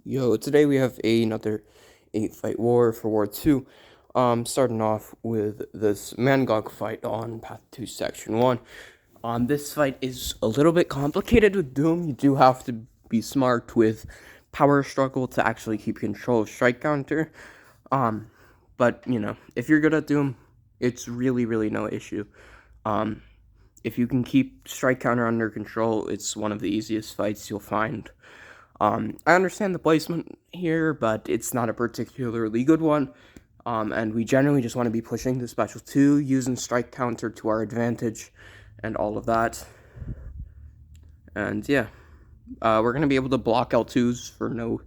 Yo, today we have another 8 fight war for War 2. Starting off with this Mangog fight on Path 2 Section 1. This fight is a little bit complicated with Doom. You do have to be smart with Power Struggle to actually keep control of Strike Counter. But, if you're good at Doom, it's really no issue. Um, if you can keep Strike Counter under control, it's one of the easiest fights you'll find. I understand the placement here, but it's not a particularly good one. And we generally just want to be pushing the special 2, using strike counter to our advantage, and all of that. And yeah, we're going to be able to block L2s for no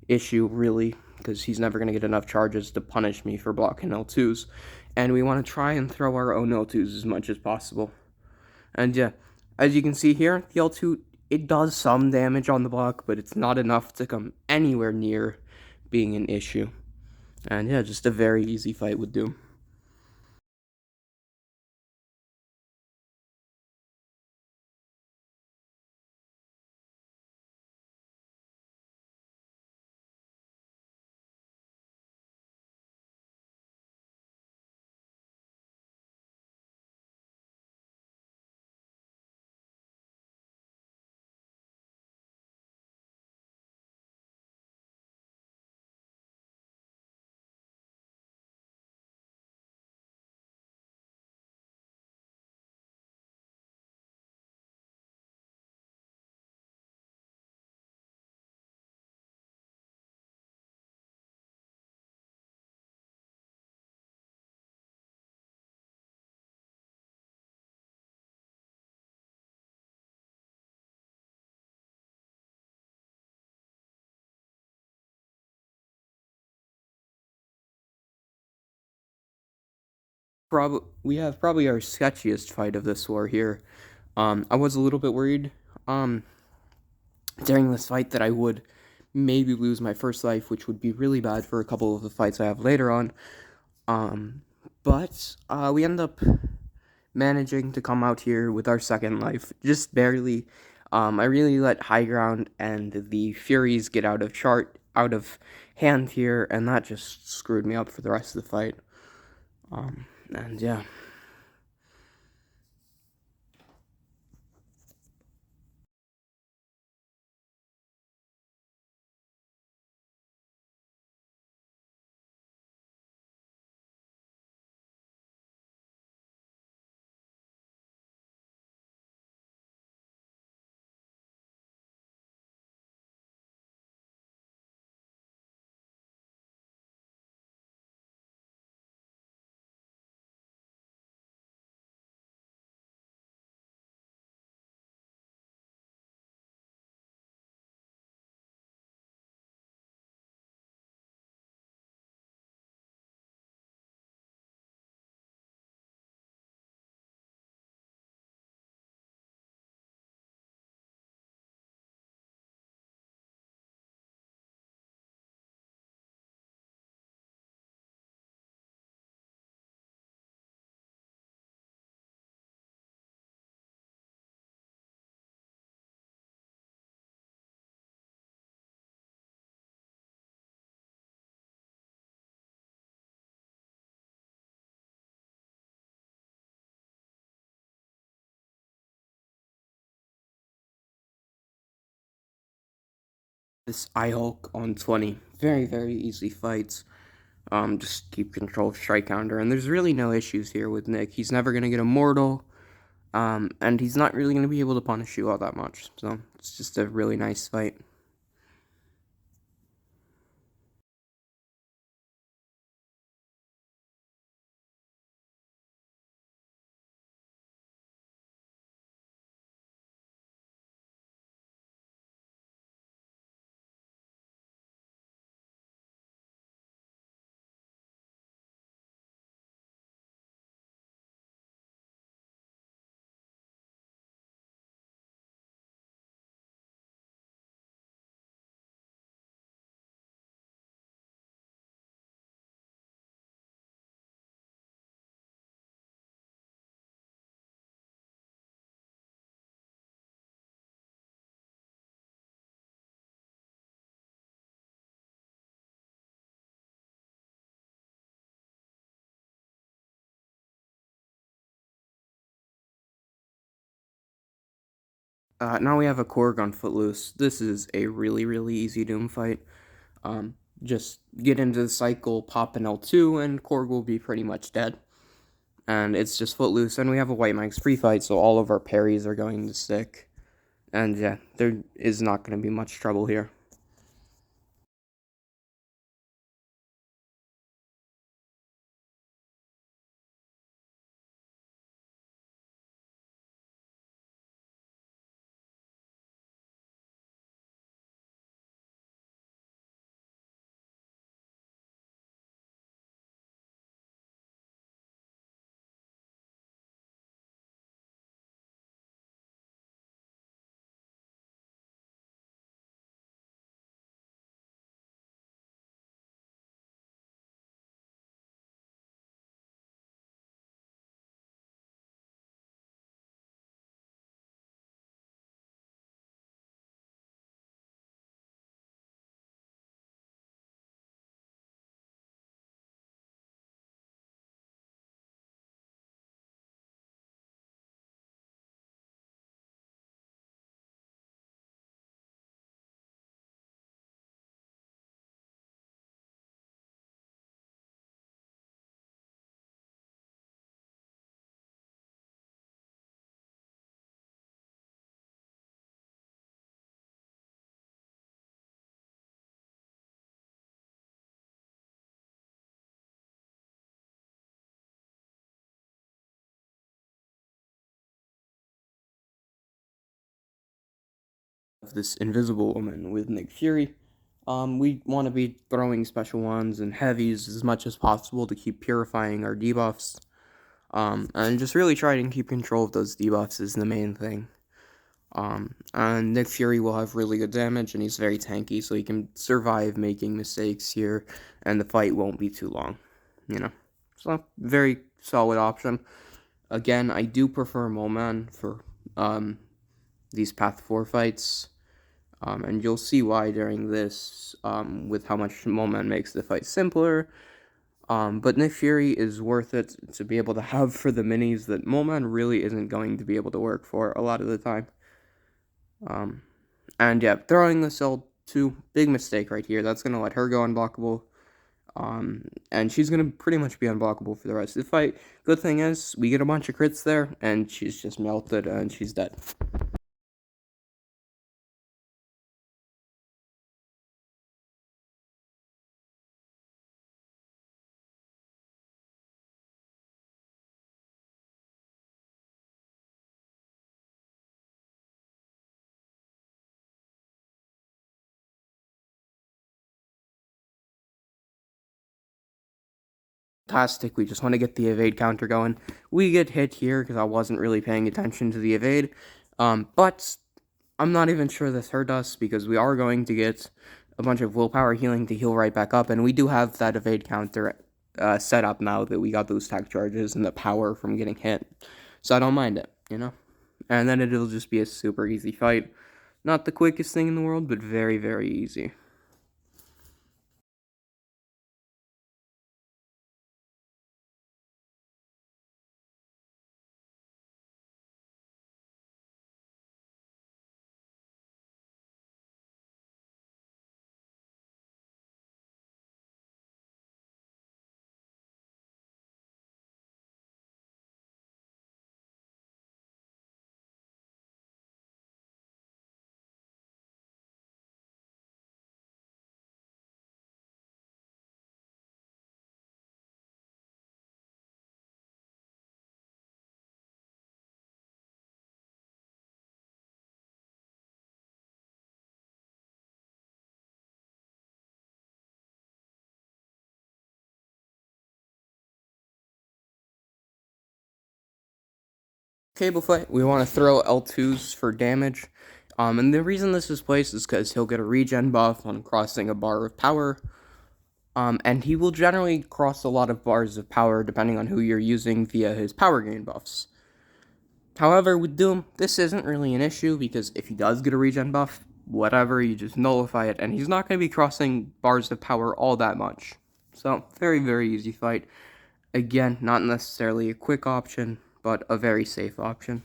issue, really, because he's never going to get enough charges to punish me for blocking L2s. And we want to try and throw our own L2s as much as possible. And yeah, as you can see here, the L2, it does some damage on the block, but it's not enough to come anywhere near being an issue. And yeah, just a very easy fight with Doom. We have probably our sketchiest fight of this war here. I was a little bit worried um, during this fight that I would maybe lose my first life, which would be really bad for a couple of the fights I have later on. Um, but we end up managing to come out here with our second life, just barely. I really let high ground and the Furies get out of hand here, and that just screwed me up for the rest of the fight. And yeah. This Ihulk on 20. Very easy fights. Just keep control of strike counter. And there's really no issues here with Nick. He's never going to get immortal. And he's not really going to be able to punish you all that much. So it's just a really nice fight. Now we have a Korg on Footloose. This is a really, really easy Doom fight. Um, just get into the cycle, pop an L2, and Korg will be pretty much dead. And it's just Footloose, and we have a White Max free fight, so all of our parries are going to stick. And yeah, there is not going to be much trouble here. This Invisible Woman with Nick Fury. We want to be throwing special ones and heavies as much as possible to keep purifying our debuffs. And just really try to keep control of those debuffs is the main thing. And Nick Fury will have really good damage, and he's very tanky, so he can survive making mistakes here, and the fight won't be too long, So, very solid option. Again, I do prefer Moman for these Path 4 fights, and you'll see why during this, with how much Moman makes the fight simpler. But Nick Fury is worth it to be able to have for the minis that Moman really isn't going to be able to work for a lot of the time. And yeah, throwing the L2, big mistake right here. That's going to let her go unblockable. And she's going to pretty much be unblockable for the rest of the fight. Good thing is, we get a bunch of crits there, and she's just melted, and she's dead. Fantastic, we just want to get the evade counter going. We get hit here, because I wasn't really paying attention to the evade. But I'm not even sure this hurt us, because we are going to get a bunch of willpower healing to heal right back up, and we do have that evade counter set up now that we got those tag charges and the power from getting hit. So I don't mind it. And then it'll just be a super easy fight. Not the quickest thing in the world, but very, very easy. Cable fight, we want to throw L2s for damage. And the reason this is placed is because he'll get a regen buff on crossing a bar of power. And he will generally cross a lot of bars of power depending on who you're using via his power gain buffs. However, with Doom, this isn't really an issue because if he does get a regen buff, whatever, you just nullify it, and he's not going to be crossing bars of power all that much. So, very, very easy fight. Again, not necessarily a quick option, but a very safe option.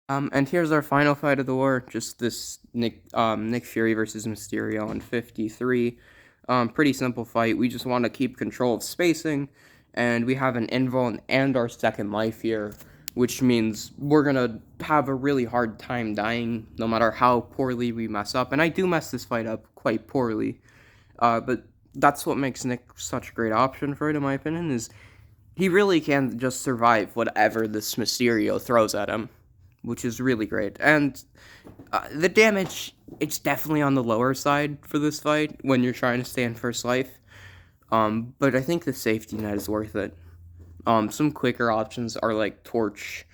And here's our final fight of the war. Just this Nick Fury versus Mysterio in 53. Pretty simple fight. We just want to keep control of spacing, and we have an invuln and our second life here, which means we're gonna have a really hard time dying, no matter how poorly we mess up. And I do mess this fight up quite poorly, but that's what makes Nick such a great option for it, in my opinion. Is he really can just survive whatever this Mysterio throws at him, which is really great. And the damage, it's definitely on the lower side for this fight when you're trying to stay in first life. But I think the safety net is worth it. Some quicker options are like Torch,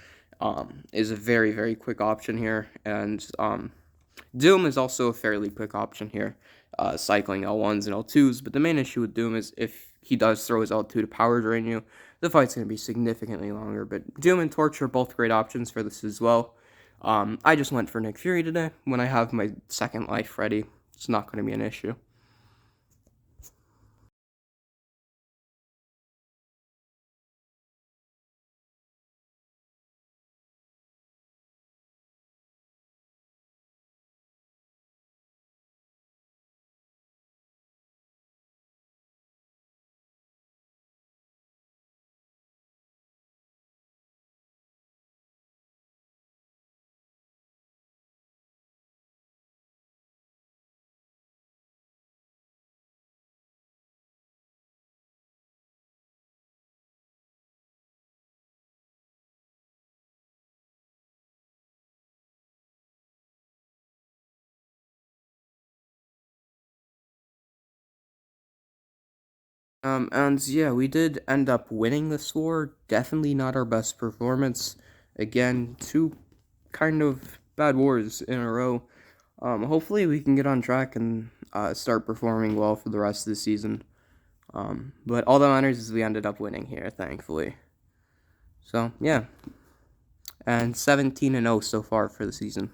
is a very, very quick option here. And Doom is also a fairly quick option here, cycling L1s and L2s. But the main issue with Doom is if he does throw his L2 to power drain you, the fight's going to be significantly longer. But Doom and Torch are both great options for this as well. I just went for Nick Fury today. When I have my second life ready, it's not going to be an issue. And yeah, we did end up winning this war. Definitely not our best performance. Again, two kind of bad wars in a row. Hopefully we can get on track and start performing well for the rest of the season. But all that matters is we ended up winning here, thankfully. So yeah, and 17-0 so far for the season.